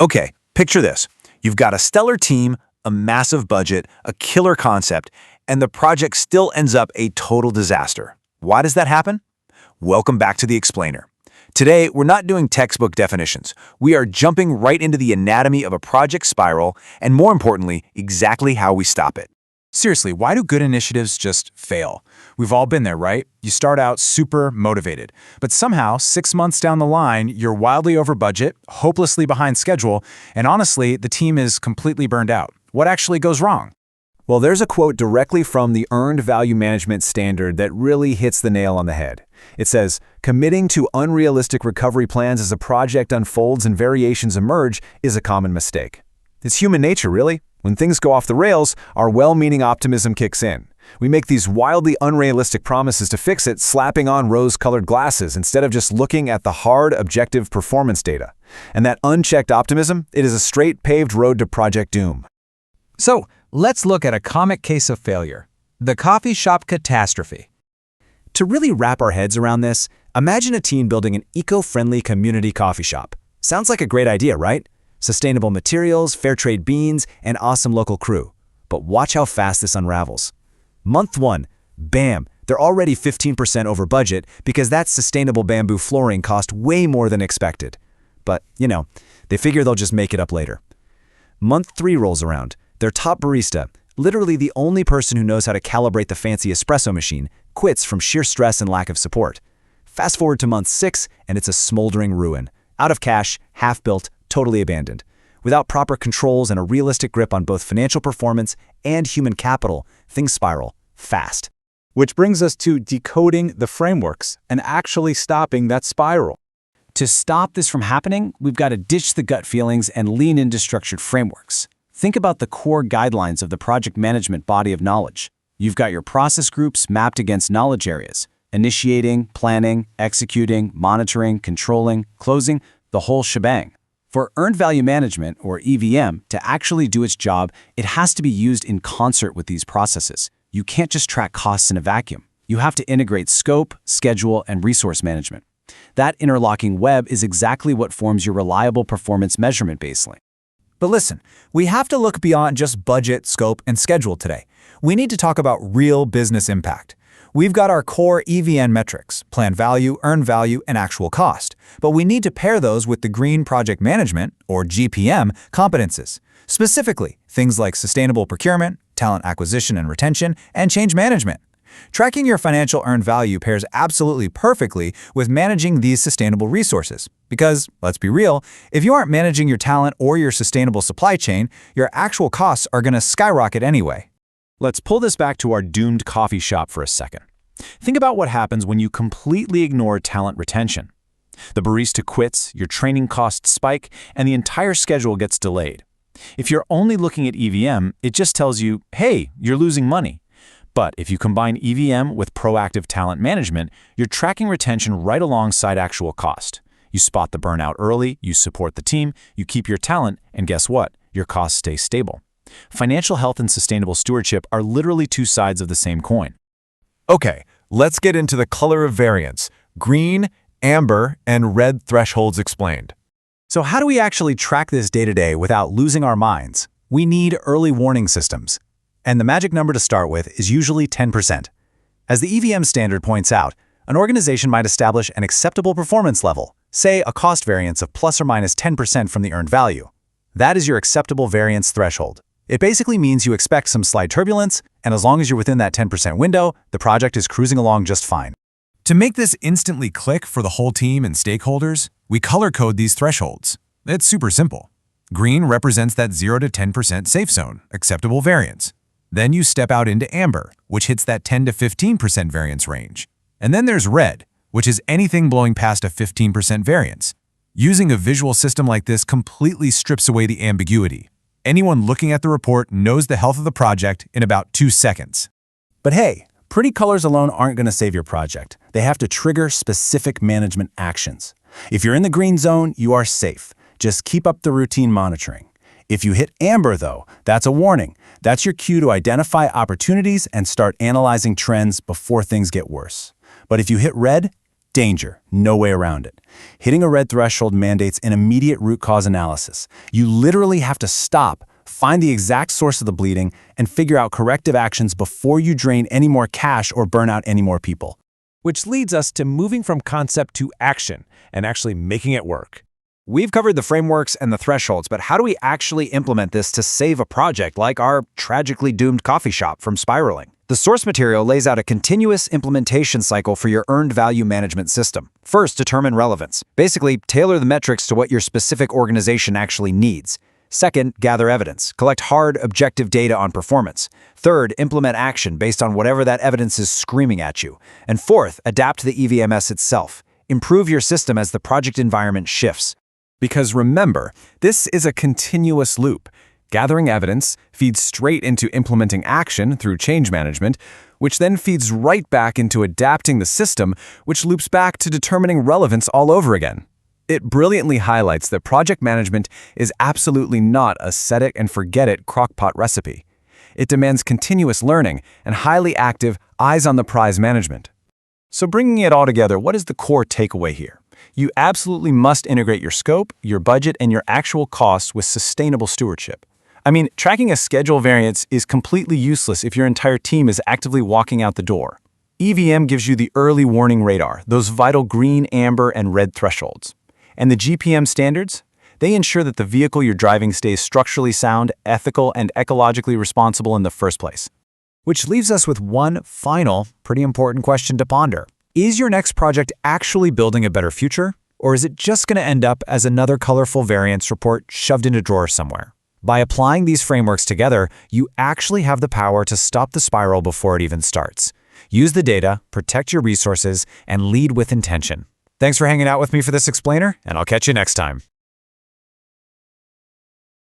Okay, picture this. You've got a stellar team, a massive budget, a killer concept, and the project still ends up a total disaster. Why does that happen? Welcome back to The Explainer. Today, we're not doing textbook definitions. We are jumping right into the anatomy of a project spiral, and more importantly, exactly how we stop it. Seriously, why do good initiatives just fail? We've all been there, right? You start out super motivated, but somehow 6 months down the line, you're wildly over budget, hopelessly behind schedule, and honestly, the team is completely burned out. What actually goes wrong? Well, there's a quote directly from the Earned Value Management Standard that really hits the nail on the head. It says, "Committing to unrealistic recovery plans as a project unfolds and variations emerge is a common mistake." It's human nature, really. When things go off the rails, our well-meaning optimism kicks in. We make these wildly unrealistic promises to fix it, slapping on rose-colored glasses instead of just looking at the hard, objective performance data. And that unchecked optimism, it is a straight paved road to project doom. So, let's look at a comic case of failure, the coffee shop catastrophe. To really wrap our heads around this, imagine a team building an eco-friendly community coffee shop. Sounds like a great idea, right? Sustainable materials, fair trade beans, and awesome local crew. But watch how fast this unravels. Month 1, bam, they're already 15% over budget because that sustainable bamboo flooring cost way more than expected. But, they figure they'll just make it up later. Month 3 rolls around. Their top barista, literally the only person who knows how to calibrate the fancy espresso machine, quits from sheer stress and lack of support. Fast forward to month 6, and it's a smoldering ruin. Out of cash, half-built, totally abandoned. Without proper controls and a realistic grip on both financial performance and human capital, things spiral fast. Which brings us to decoding the frameworks and actually stopping that spiral. To stop this from happening, we've got to ditch the gut feelings and lean into structured frameworks. Think about the core guidelines of the project management body of knowledge. You've got your process groups mapped against knowledge areas: initiating, planning, executing, monitoring, controlling, closing, the whole shebang. For earned value management, or EVM, to actually do its job, it has to be used in concert with these processes. You can't just track costs in a vacuum. You have to integrate scope, schedule, and resource management. That interlocking web is exactly what forms your reliable performance measurement baseline. But listen, we have to look beyond just budget, scope, and schedule today. We need to talk about real business impact. We've got our core EVM metrics: planned value, earned value, and actual cost. But we need to pair those with the green project management, or GPM, competences. Specifically, things like sustainable procurement, talent acquisition and retention, and change management. Tracking your financial earned value pairs absolutely perfectly with managing these sustainable resources. Because, let's be real, if you aren't managing your talent or your sustainable supply chain, your actual costs are going to skyrocket anyway. Let's pull this back to our doomed coffee shop for a second. Think about what happens when you completely ignore talent retention. The barista quits, your training costs spike, and the entire schedule gets delayed. If you're only looking at EVM, it just tells you, hey, you're losing money. But if you combine EVM with proactive talent management, you're tracking retention right alongside actual cost. You spot the burnout early, you support the team, you keep your talent, and guess what? Your costs stay stable. Financial health and sustainable stewardship are literally two sides of the same coin. Okay, let's get into the color of variance: green, amber, and red thresholds explained. So how do we actually track this day-to-day without losing our minds? We need early warning systems. And the magic number to start with is usually 10%. As the EVM standard points out, an organization might establish an acceptable performance level, say a cost variance of plus or minus 10% from the earned value. That is your acceptable variance threshold. It basically means you expect some slight turbulence, and as long as you're within that 10% window, the project is cruising along just fine. To make this instantly click for the whole team and stakeholders, we color code these thresholds. It's super simple. Green represents that 0 to 10% safe zone, acceptable variance. Then you step out into amber, which hits that 10 to 15% variance range. And then there's red, which is anything blowing past a 15% variance. Using a visual system like this completely strips away the ambiguity. Anyone looking at the report knows the health of the project in about 2 seconds. But hey, pretty colors alone aren't going to save your project. They have to trigger specific management actions. If you're in the green zone, you are safe. Just keep up the routine monitoring. If you hit amber, though, that's a warning. That's your cue to identify opportunities and start analyzing trends before things get worse. But if you hit red, Danger, no way around it. Hitting a red threshold mandates an immediate root cause analysis. You literally have to stop, find the exact source of the bleeding, and figure out corrective actions before you drain any more cash or burn out any more people. Which leads us to moving from concept to action and actually making it work. We've covered the frameworks and the thresholds, but how do we actually implement this to save a project like our tragically doomed coffee shop from spiraling? The source material lays out a continuous implementation cycle for your earned value management system. First, determine relevance. Basically, tailor the metrics to what your specific organization actually needs. Second, gather evidence. Collect hard, objective data on performance. Third, implement action based on whatever that evidence is screaming at you. And fourth, adapt to the EVMS itself. Improve your system as the project environment shifts. Because remember, this is a continuous loop. Gathering evidence feeds straight into implementing action through change management, which then feeds right back into adapting the system, which loops back to determining relevance all over again. It brilliantly highlights that project management is absolutely not a set-it-and-forget-it crockpot recipe. It demands continuous learning and highly active, eyes-on-the-prize management. So bringing it all together, what is the core takeaway here? You absolutely must integrate your scope, your budget, and your actual costs with sustainable stewardship. I mean, tracking a schedule variance is completely useless if your entire team is actively walking out the door. EVM gives you the early warning radar, those vital green, amber, and red thresholds. And the GPM standards? They ensure that the vehicle you're driving stays structurally sound, ethical, and ecologically responsible in the first place. Which leaves us with one final, pretty important question to ponder. Is your next project actually building a better future? Or is it just going to end up as another colorful variance report shoved in a drawer somewhere? By applying these frameworks together, you actually have the power to stop the spiral before it even starts. Use the data, protect your resources, and lead with intention. Thanks for hanging out with me for this explainer, and I'll catch you next time.